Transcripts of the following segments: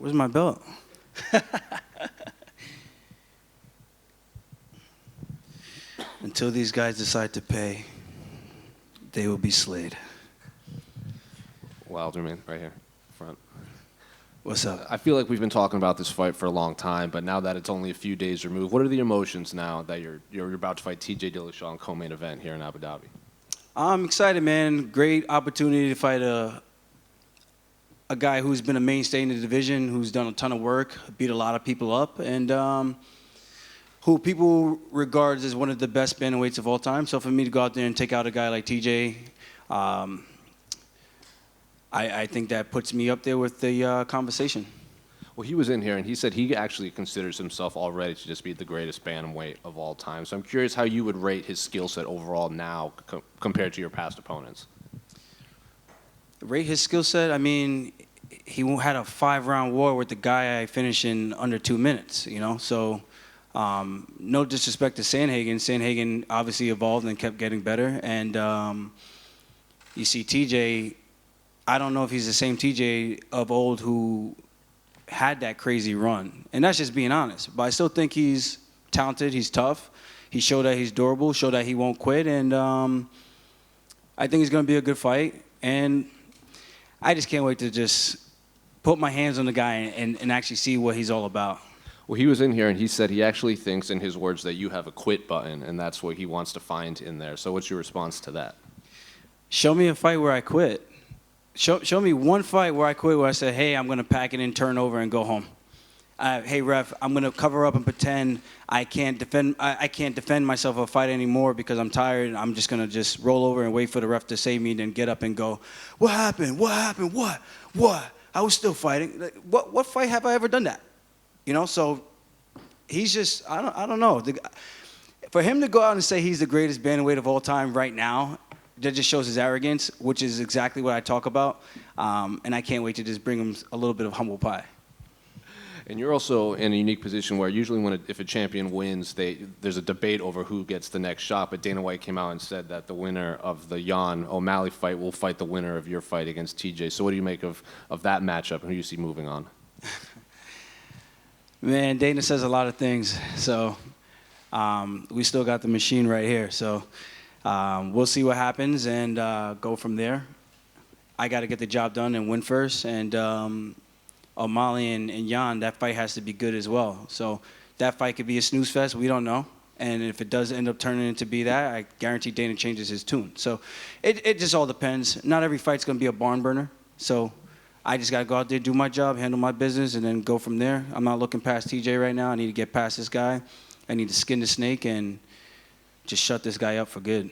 Where's my belt? Until these guys decide to pay, they will be slayed. Well, Aljamain, right here, front. What's up? I feel like we've been talking about this fight for a long time, but now that it's only a few days removed, what are the emotions now that you're about to fight TJ Dillashaw in co-main event here in Abu Dhabi? I'm excited, man. Great opportunity to fight a guy who's been a mainstay in the division, who's done a ton of work, beat a lot of people up, and who people regards as one of the best bantamweights of all time. So for me to go out there and take out a guy like TJ, I think that puts me up there with the conversation. Well, he was in here, and he said he actually considers himself already to just be the greatest bantamweight of all time. So I'm curious how you would rate his skill set overall now compared to your past opponents. Rate his skill set? I mean, he had a 5-round war with the guy I finished in under 2 minutes, you know? So no disrespect to Sandhagen. Sandhagen obviously evolved and kept getting better. And you see TJ, I don't know if he's the same TJ of old who had that crazy run. And that's just being honest. But I still think he's talented. He's tough. He showed that he's durable, showed that he won't quit. And I think it's going to be a good fight. And I just can't wait to just put my hands on the guy and actually see what he's all about. Well, he was in here, and he said he actually thinks, in his words, that you have a quit button, and that's what he wants to find in there. So what's your response to that? Show me a fight where I quit. Show me one fight where I quit, where I said, hey, I'm going to pack it in, turn over, and go home. Hey, ref, I'm going to cover up and pretend I can't defend myself a fight anymore because I'm tired. I'm just going to just roll over and wait for the ref to save me, then get up and go, what happened? What happened? What? I was still fighting. Like, what fight have I ever done that? You know, so he's just, I don't know. For him to go out and say he's the greatest bantamweight of all time right now, that just shows his arrogance, which is exactly what I talk about. And I can't wait to just bring him a little bit of humble pie. And you're also in a unique position where usually if a champion wins, there's a debate over who gets the next shot. But Dana White came out and said that the winner of the Jan O'Malley fight will fight the winner of your fight against TJ. So what do you make of that matchup, and who do you see moving on? Man, Dana says a lot of things. So we still got the machine right here. So we'll see what happens and go from there. I got to get the job done and win first. And O'Malley and Jan, that fight has to be good as well. So that fight could be a snooze fest. We don't know. And if it does end up turning into be that, I guarantee Dana changes his tune. So it just all depends. Not every fight's going to be a barn burner. So I just got to go out there, do my job, handle my business, and then go from there. I'm not looking past TJ right now. I need to get past this guy. I need to skin the snake and just shut this guy up for good.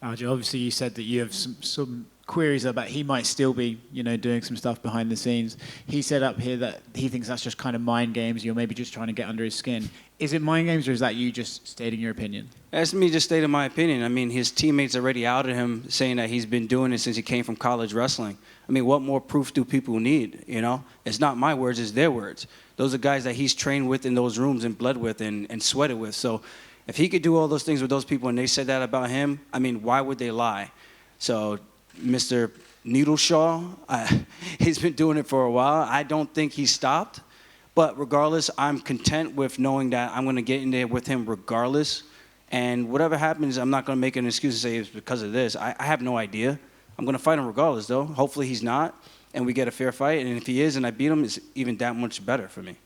Aljo, obviously you said that you have some queries about he might still be, doing some stuff behind the scenes. He said up here that he thinks that's just kind of mind games. You're maybe just trying to get under his skin. Is it mind games, or is that you just stating your opinion? That's me just stating my opinion. I mean, his teammates already outed him, saying that he's been doing it since he came from college wrestling. I mean, what more proof do people need, It's not my words, it's their words. Those are guys that he's trained with in those rooms and bled with and sweated with. So if he could do all those things with those people and they said that about him, I mean, why would they lie? So Mr. Needleshaw, he's been doing it for a while. I don't think he stopped. But regardless, I'm content with knowing that I'm going to get in there with him regardless. And whatever happens, I'm not going to make an excuse to say it's because of this. I have no idea. I'm going to fight him regardless, though. Hopefully he's not, and we get a fair fight. And if he is and I beat him, it's even that much better for me.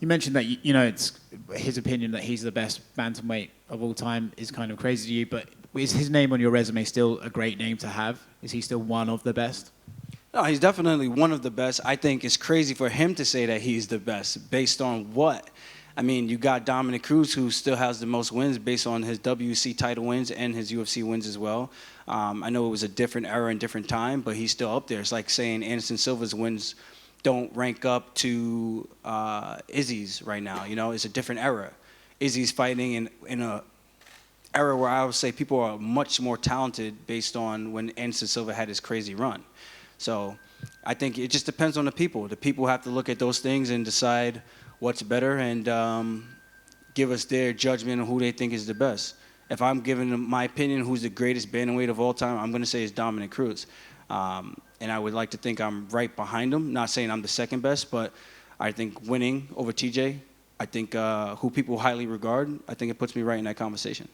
You mentioned that, it's his opinion that he's the best bantamweight of all time is kind of crazy to you, but is his name on your resume still a great name to have? Is he still one of the best? No, he's definitely one of the best. I think it's crazy for him to say that he's the best based on what? I mean, you got Dominic Cruz, who still has the most wins based on his WC title wins and his UFC wins as well. I know it was a different era and different time, but he's still up there. It's like saying Anderson Silva's wins don't rank up to Izzy's right now. It's a different era. Izzy's fighting in a era where I would say people are much more talented based on when Anderson Silva had his crazy run. So I think it just depends on the people. The people have to look at those things and decide what's better and give us their judgment on who they think is the best. If I'm giving them my opinion who's the greatest bantamweight of all time, I'm going to say it's Dominic Cruz. And and I would like to think I'm right behind him. Not saying I'm the second best, but I think winning over TJ, I think who people highly regard, I think it puts me right in that conversation.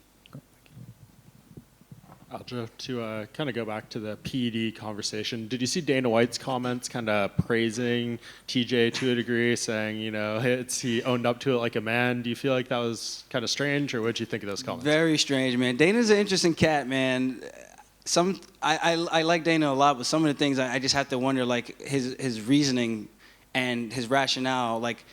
Alja, to kind of go back to the PED conversation, did you see Dana White's comments kind of praising TJ to a degree, saying, he owned up to it like a man? Do you feel like that was kind of strange, or what did you think of those comments? Very strange, man. Dana's an interesting cat, man. I like Dana a lot, but some of the things I just have to wonder, like his reasoning and his rationale. Like,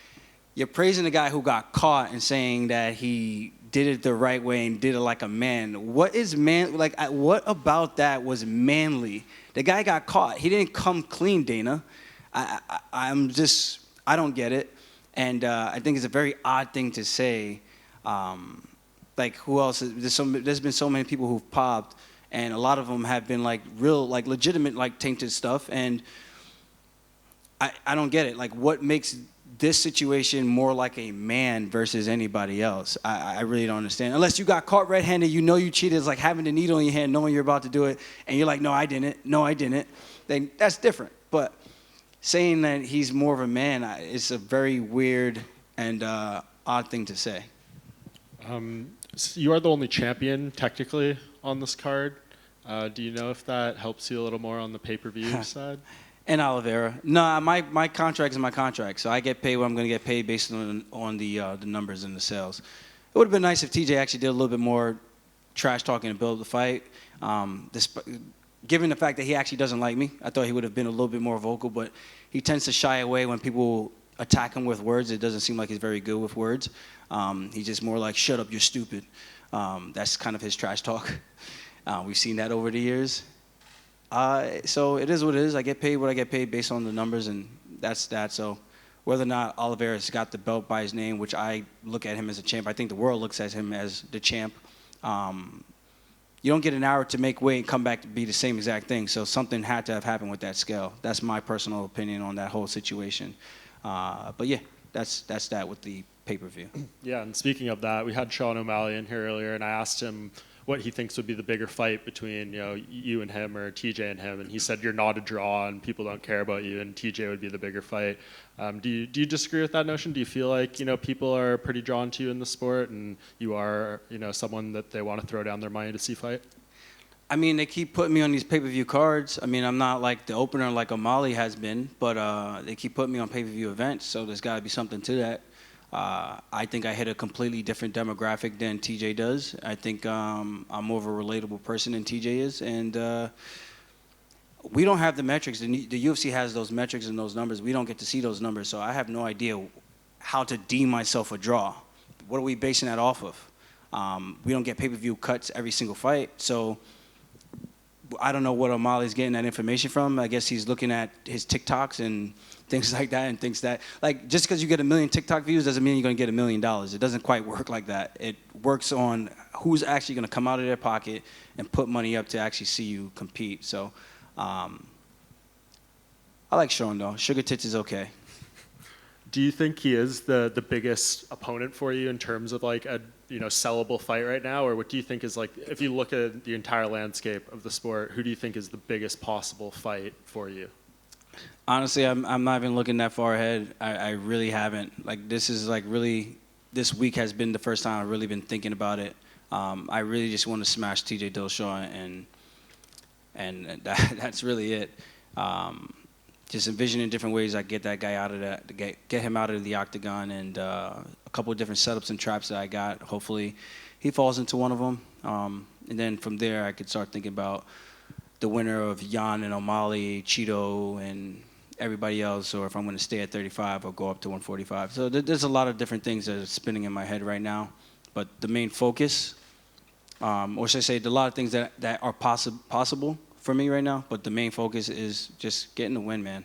you're praising the guy who got caught and saying that he did it the right way and did it like a man. What is man? Like, what about that was manly? The guy got caught. He didn't come clean, Dana. I don't get it. And I think it's a very odd thing to say. Like, who else? There's been so many people who've popped, and a lot of them have been like real, like legitimate, like tainted stuff. And I don't get it. Like, what makes this situation more like a man versus anybody else? I really don't understand. Unless you got caught red-handed, you cheated. It's like having the needle in your hand, knowing you're about to do it, and you're like, no, I didn't. Then that's different. But saying that he's more of a man, it's a very weird and odd thing to say. So you are the only champion, technically, on this card. Do you know if that helps you a little more on the pay-per-view side? And Oliveira. No, my contract is my contract, so I get paid what I'm going to get paid based on the numbers and the sales. It would have been nice if TJ actually did a little bit more trash talking to build the fight. Given the fact that he actually doesn't like me, I thought he would have been a little bit more vocal, but he tends to shy away when people attack him with words. It doesn't seem like he's very good with words. He's just more like, shut up, you're stupid. That's kind of his trash talk. We've seen that over the years. So it is what it is. I get paid what I get paid based on the numbers, and that's that. So whether or not Oliveira's got the belt by his name, which I look at him as a champ, I think the world looks at him as the champ. You don't get an hour to make weight and come back to be the same exact thing. So something had to have happened with that scale. That's my personal opinion on that whole situation. But yeah, that's that with the pay-per-view. Yeah, and speaking of that, we had Sean O'Malley in here earlier, and I asked him what he thinks would be the bigger fight between you and him, or TJ and him, and he said you're not a draw and people don't care about you, and TJ would be the bigger fight. Do you disagree with that notion? Do you feel like people are pretty drawn to you in the sport, and you are someone that they want to throw down their money to see fight? I mean, they keep putting me on these pay-per-view cards. I mean, I'm not like the opener like O'Malley has been, but they keep putting me on pay-per-view events, so there's got to be something to that. I think I hit a completely different demographic than TJ does. I think I'm more of a relatable person than TJ is, and we don't have the metrics. The UFC has those metrics and those numbers. We don't get to see those numbers, so I have no idea how to deem myself a draw. What are we basing that off of? We don't get pay-per-view cuts every single fight, so I don't know what O'Malley's getting that information from. I guess he's looking at his TikToks and things like that, and thinks that, like, just because you get 1 million TikTok views doesn't mean you're going to get $1 million. It doesn't quite work like that. It works on who's actually going to come out of their pocket and put money up to actually see you compete. So I like Sean, though. Sugar Tits is okay. Do you think he is the biggest opponent for you in terms of like a sellable fight right now, or what do you think is, like, if you look at the entire landscape of the sport, who do you think is the biggest possible fight for you? Honestly, I'm not even looking that far ahead. I really haven't. Like, this is like really, this week has been the first time I've really been thinking about it. I really just want to smash TJ Dillashaw, and that's really it. Just envisioning different ways I get that guy out of that, get him out of the octagon, and a couple of different setups and traps that I got. Hopefully, he falls into one of them, and then from there I could start thinking about the winner of Jan and O'Malley, Cheeto, and everybody else, or if I'm going to stay at 35 or go up to 145. So there's a lot of different things that are spinning in my head right now, but the main focus, or should I say, a lot of things that are possible for me right now, but the main focus is just getting the win, man.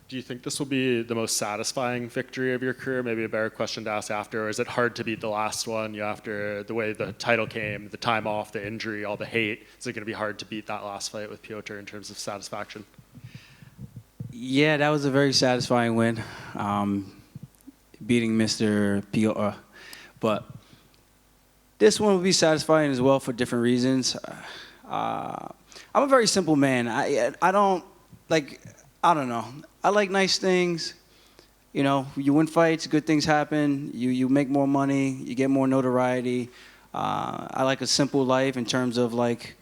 Do you think this will be the most satisfying victory of your career? Maybe a better question to ask after, or is it hard to beat the last one? After the way the title came, the time off, the injury, all the hate, is it going to be hard to beat that last fight with Piotr in terms of satisfaction? Yeah, that was a very satisfying win, beating Mr. Piotr. But this one will be satisfying as well for different reasons. I'm a very simple man. I don't like, I don't know. I like nice things. You know, you win fights, good things happen. You make more money, you get more notoriety. I like a simple life in terms of like,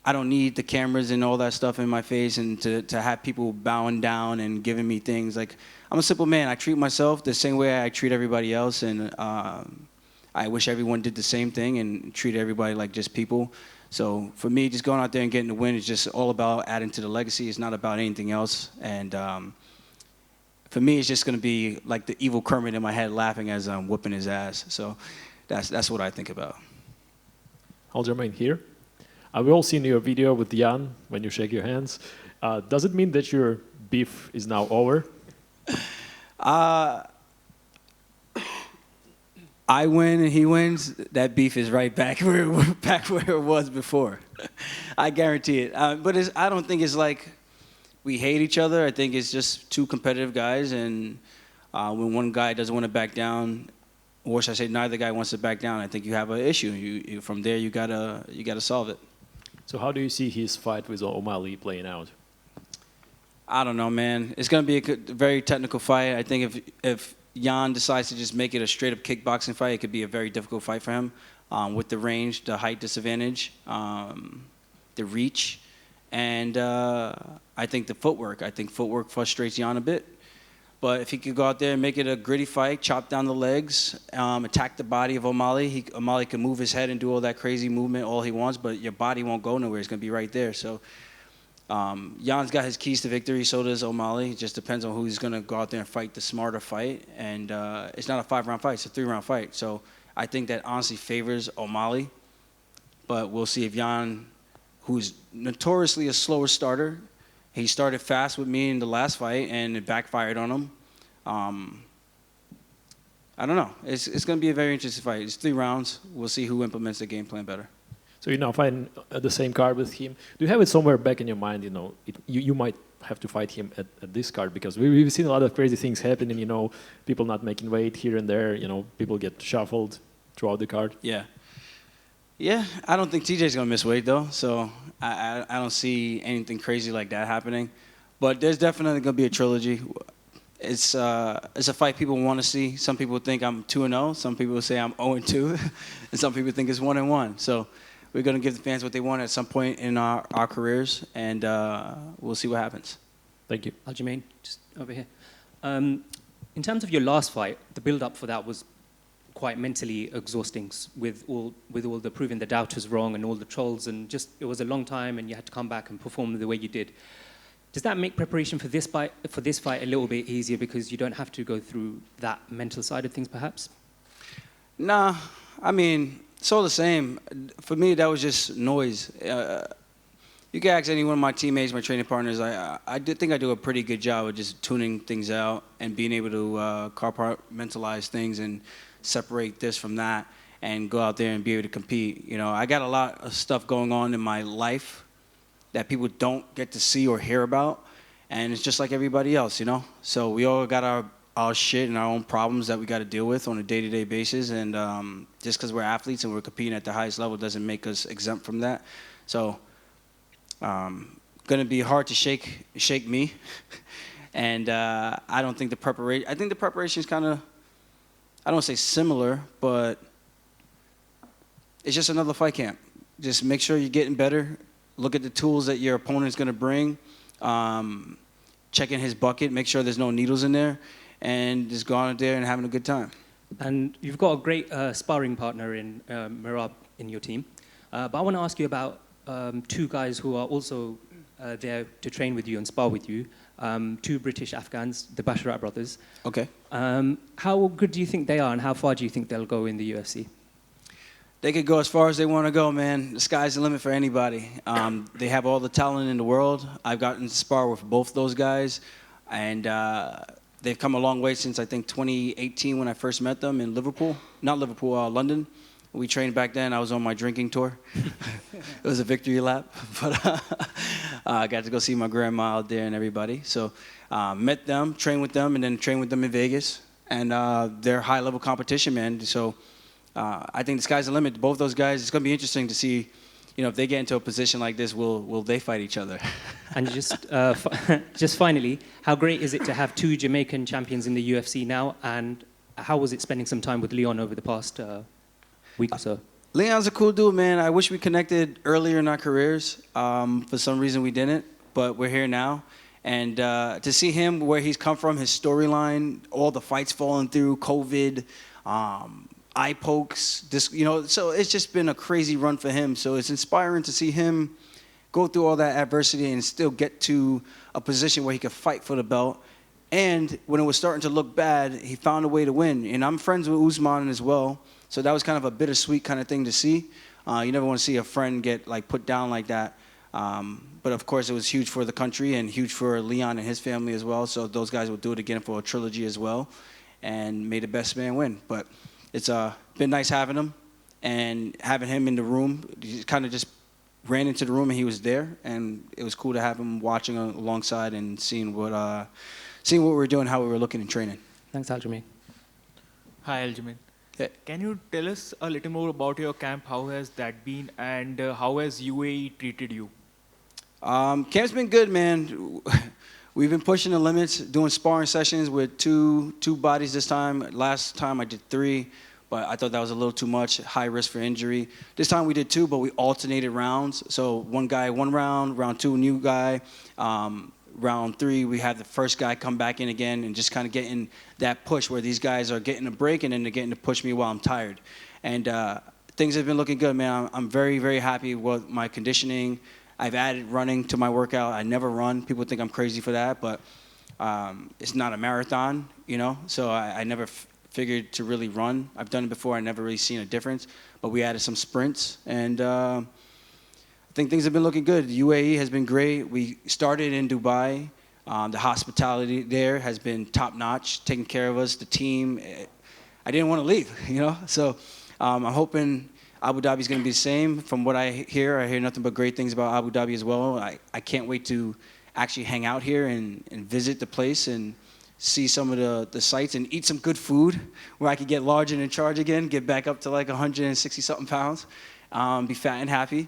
I don't need the cameras and all that stuff in my face and to have people bowing down and giving me things. Like, I'm a simple man. I treat myself the same way I treat everybody else, and I wish everyone did the same thing and treat everybody like just people. So for me, just going out there and getting the win is just all about adding to the legacy. It's not about anything else. And for me, it's just going to be like the evil Kermit in my head laughing as I'm whooping his ass. So that's what I think about. Aljamain here. We've all seen your video with Jan when you shake your hands. Does it mean that your beef is now over? I win and he wins, that beef is right back where it was before. I guarantee it. But I don't think it's like we hate each other. I think it's just two competitive guys, and when one guy doesn't want to back down, or should I say neither guy wants to back down, I think you have an issue. You from there you gotta solve it. So how do you see his fight with O'Malley playing out? I don't know, man. It's going to be a very technical fight. I think if Jan decides to just make it a straight-up kickboxing fight, it could be a very difficult fight for him with the range, the height disadvantage, the reach, and I think the footwork. I think footwork frustrates Jan a bit. But if he could go out there and make it a gritty fight, chop down the legs, attack the body of O'Malley, O'Malley can move his head and do all that crazy movement all he wants, but your body won't go nowhere. It's going to be right there. So Jan's got his keys to victory, so does O'Malley. It just depends on who's going to go out there and fight the smarter fight. And it's not a 5-round fight, it's a 3-round fight. So I think that honestly favors O'Malley. But we'll see if Jan, who's notoriously a slower starter, he started fast with me in the last fight, and it backfired on him. I don't know. It's going to be a very interesting fight. It's 3 rounds. We'll see who implements the game plan better. So you're now fighting at the same card with him. Do you have it somewhere back in your mind, you know, you might have to fight him at this card? Because we've seen a lot of crazy things happening, you know, people not making weight here and there, you know, people get shuffled throughout the card. Yeah. Yeah, I don't think TJ's going to miss weight, though. So I don't see anything crazy like that happening. But there's definitely going to be a trilogy. It's a fight people want to see. Some people think I'm 2-0. Some people say I'm 0-2. And some people think it's 1-1. So we're going to give the fans what they want at some point in our careers. And we'll see what happens. Thank you. Aljamain, just over here. In terms of your last fight, the build-up for that was quite mentally exhausting with all the proving the doubters wrong and all the trolls, and just it was a long time and you had to come back and perform the way you did. Does that make preparation for this fight a little bit easier because you don't have to go through that mental side of things perhaps? Nah, I mean, it's all the same. For me, that was just noise. You can ask any one of my teammates, my training partners, I think I do a pretty good job of just tuning things out and being able to compartmentalize things and separate this from that and go out there and be able to compete. You know, I got a lot of stuff going on in my life that people don't get to see or hear about, and it's just like everybody else, you know? So we all got our shit and our own problems that we got to deal with on a day-to-day basis, and just because we're athletes and we're competing at the highest level doesn't make us exempt from that. So gonna be hard to shake me, and I don't think the preparation, I think the preparation is kind of, I don't say similar, but it's just another fight camp. Just make sure you're getting better. Look at the tools that your opponent's going to bring. Checking his bucket, make sure there's no needles in there, and just going out there and having a good time. And you've got a great sparring partner in Merab in your team. But I want to ask you about 2 guys who are also there to train with you and spar with you. 2 British Afghans, the Basharat brothers. Okay. How good do you think they are, and how far do you think they'll go in the UFC? They could go as far as they want to go, man. The sky's the limit for anybody. They have all the talent in the world. I've gotten to spar with both those guys, and they've come a long way since, I think, 2018 when I first met them in Liverpool. Not Liverpool, London. We trained back then. I was on my drinking tour. It was a victory lap. But I got to go see my grandma out there and everybody. So met them, trained with them, and then trained with them in Vegas. And they're high-level competition, man. So I think the sky's the limit. Both those guys, it's going to be interesting to see, if they get into a position like this, will they fight each other? And just finally, how great is it to have 2 Jamaican champions in the UFC now? And how was it spending some time with Leon over the past week or so? Leon's a cool dude, man. I wish we connected earlier in our careers. For some reason we didn't, but we're here now. And to see him, where he's come from, his storyline, all the fights falling through, COVID, eye pokes, so it's just been a crazy run for him. So it's inspiring to see him go through all that adversity and still get to a position where he could fight for the belt. And when it was starting to look bad, he found a way to win. And I'm friends with Usman as well. So that was kind of a bittersweet kind of thing to see. You never want to see a friend get put down like that. But of course, it was huge for the country and huge for Leon and his family as well. So those guys will do it again for a trilogy as well, and may the best man win. But it's been nice having him and having him in the room. He kind of just ran into the room and he was there, and it was cool to have him watching alongside and seeing what we were doing, how we were looking and training. Thanks, Aljamain. Hi, Aljamain. Yeah. Can you tell us a little more about your camp? How has that been, and how has UAE treated you? Camp's been good, man. We've been pushing the limits, doing sparring sessions with two bodies this time. Last time I did 3, but I thought that was a little too much, high risk for injury. This time we did 2, but we alternated rounds. So one guy, 1 round, round 2, new guy. Round 3, we had the first guy come back in again and just kind of getting that push where these guys are getting a break and then they're getting to push me while I'm tired. And things have been looking good, man. I'm very, very happy with my conditioning. I've added running to my workout. I never run. People think I'm crazy for that, but it's not a marathon, so I never figured to really run. I've done it before. I never really seen a difference, but we added some sprints, and I think things have been looking good. The UAE has been great. We started in Dubai. The hospitality there has been top-notch, taking care of us, the team. I didn't want to leave, So I'm hoping Abu Dhabi is going to be the same. From what I hear nothing but great things about Abu Dhabi as well. I can't wait to actually hang out here and visit the place and see some of the sights and eat some good food where I could get large and in charge again, get back up to 160-something pounds, be fat and happy.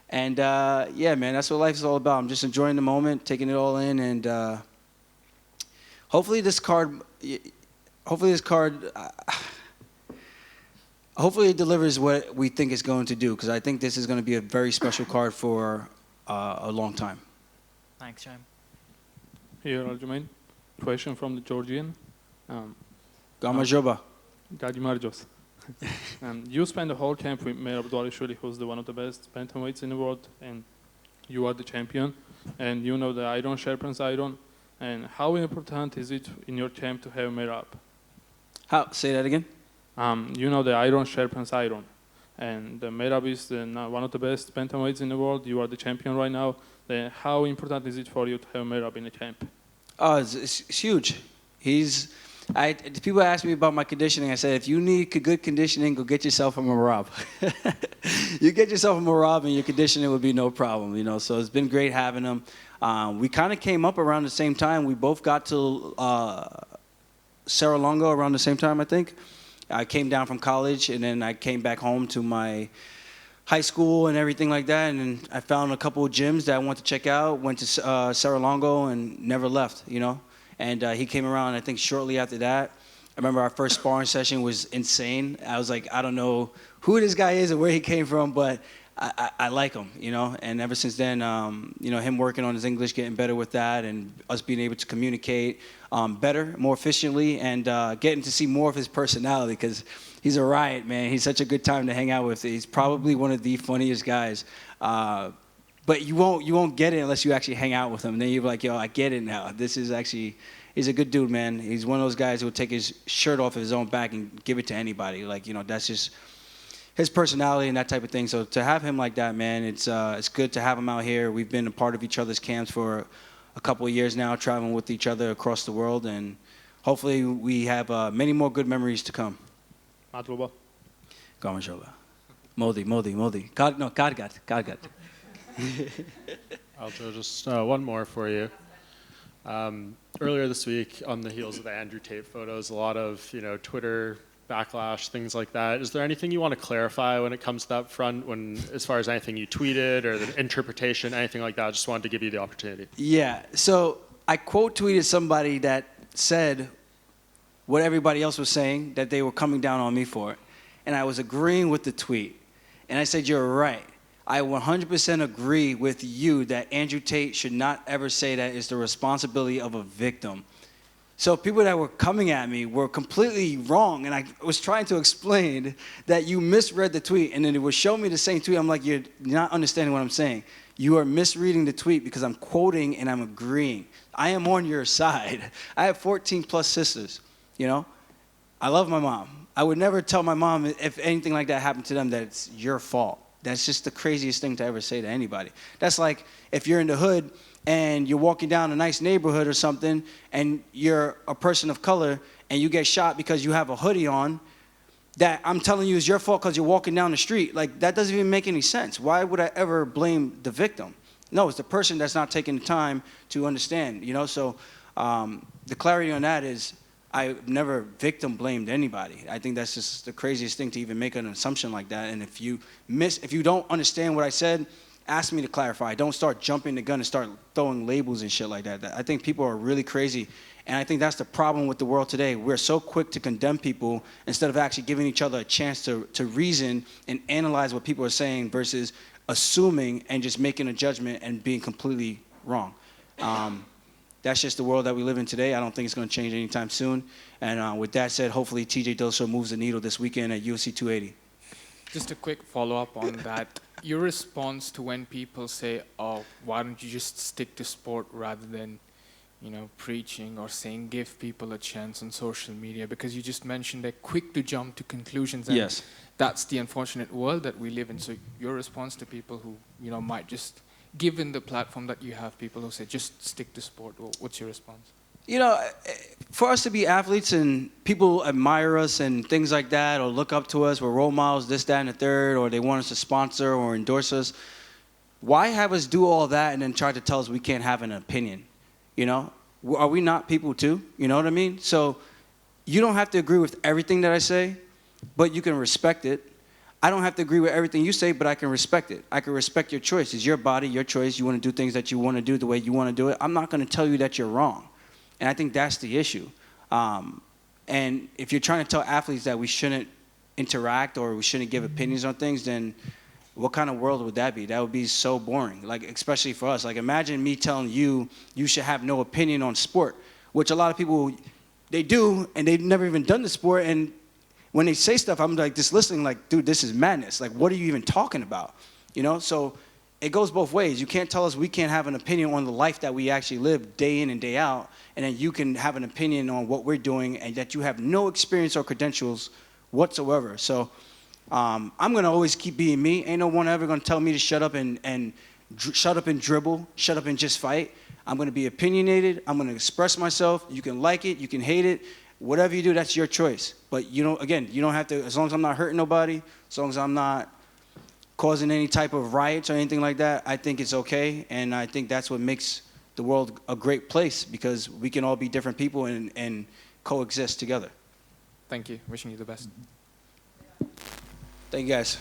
And yeah, man, that's what life is all about. I'm just enjoying the moment, taking it all in, and hopefully this card hopefully it delivers what we think it's going to do, because I think this is going to be a very special card for a long time. Thanks, Chaim. Here, Aljamain. Question from the Georgian. Gamajoba. Gajimarjos. You spent the whole camp with Merab Dvalishvili, who's one of the best bantamweights in the world, and you are the champion, and you know the iron sharpens iron. And how important is it in your camp to have Merab? Say that again? You know the iron sharpens iron, and Merab is one of the best bantamweights in the world. You are the champion right now. How important is it for you to have Merab in the camp? Oh, it's huge. People ask me about my conditioning. I said, if you need good conditioning, go get yourself a Merab. You get yourself a Merab and your conditioning would be no problem, So it's been great having him. We kind of came up around the same time. We both got to Serra-Longo around the same time, I think. I came down from college, and then I came back home to my high school and everything like that, and I found a couple of gyms that I wanted to check out, went to Serra-Longo and never left, And he came around, I think, shortly after that. I remember our first sparring session was insane. I was like, I don't know who this guy is or where he came from, but I like him, And ever since then, him working on his English, getting better with that, and us being able to communicate better, more efficiently, and getting to see more of his personality, because he's a riot, man. He's such a good time to hang out with. He's probably one of the funniest guys. But you won't get it unless you actually hang out with him. And then you're like, yo, I get it now. He's a good dude, man. He's one of those guys who will take his shirt off of his own back and give it to anybody. That's just his personality and that type of thing. So to have him like that, man, it's good to have him out here. We've been a part of each other's camps for a couple of years now, traveling with each other across the world, and hopefully we have many more good memories to come. Madloba. Gamashoba. Modi. Kargat. Aljo, just one more for you. Earlier this week, on the heels of the Andrew Tate photos, a lot of Twitter backlash, things like that. Is there anything you want to clarify when it comes to that front, as far as anything you tweeted or the interpretation, anything like that? I just wanted to give you the opportunity. Yeah, so I quote tweeted somebody that said what everybody else was saying, that they were coming down on me for it. And I was agreeing with the tweet. And I said, you're right. I 100% agree with you that Andrew Tate should not ever say that it's the responsibility of a victim. So people that were coming at me were completely wrong, and I was trying to explain that you misread the tweet, and then it would show me the same tweet. I'm like, you're not understanding what I'm saying. You are misreading the tweet because I'm quoting and I'm agreeing. I am on your side. I have 14 plus sisters, you know. I love my mom. I would never tell my mom if anything like that happened to them that it's your fault. That's just the craziest thing to ever say to anybody. That's like if you're in the hood and you're walking down a nice neighborhood or something and you're a person of color and you get shot because you have a hoodie on, that I'm telling you is your fault because you're walking down the street. Like, that doesn't even make any sense. Why would I ever blame the victim? No, it's the person that's not taking the time to understand, you know? So the clarity on that is I never victim blamed anybody. I think that's just the craziest thing to even make an assumption like that. And if you don't understand what I said, ask me to clarify. Don't start jumping the gun and start throwing labels and shit like that. I think people are really crazy. And I think that's the problem with the world today. We're so quick to condemn people instead of actually giving each other a chance to reason and analyze what people are saying versus assuming and just making a judgment and being completely wrong. That's just the world that we live in today. I don't think it's going to change anytime soon. And with that said, hopefully TJ Dillashaw moves the needle this weekend at UFC 280. Just a quick follow-up on that. Your response to when people say, oh, why don't you just stick to sport rather than, you know, preaching or saying give people a chance on social media, because you just mentioned they're quick to jump to conclusions. And yes. That's the unfortunate world that we live in. So your response to people who, you know, might just, given the platform that you have, people who say just stick to sport, what's your response? You know, for us to be athletes and people admire us and things like that, or look up to us, we're role models, this, that, and the third, or they want us to sponsor or endorse us, why have us do all that and then try to tell us we can't have an opinion? You know, are we not people too? You know what I mean? So you don't have to agree with everything that I say, but you can respect it. I don't have to agree with everything you say, but I can respect it. I can respect your choice. It's your body, your choice. You want to do things that you want to do the way you want to do it. I'm not going to tell you that you're wrong. And I think that's the issue. And if you're trying to tell athletes that we shouldn't interact or we shouldn't give opinions on things, then what kind of world would that be? That would be so boring, like, especially for us. Like, imagine me telling you you should have no opinion on sport, which a lot of people, they do, and they've never even done the sport. And when they say stuff, I'm like just listening like, dude, this is madness. Like, what are you even talking about? You know, so it goes both ways. You can't tell us we can't have an opinion on the life that we actually live day in and day out, and then you can have an opinion on what we're doing and that you have no experience or credentials whatsoever. So I'm going to always keep being me. Ain't no one ever going to tell me to shut up and shut up and dribble, shut up and just fight. I'm going to be opinionated. I'm going to express myself. You can like it. You can hate it. Whatever you do, that's your choice. But, you know, again, you don't have to, as long as I'm not hurting nobody, as long as I'm not causing any type of riots or anything like that, I think it's okay. And I think that's what makes the world a great place, because we can all be different people and coexist together. Thank you. Wishing you the best. Thank you, guys.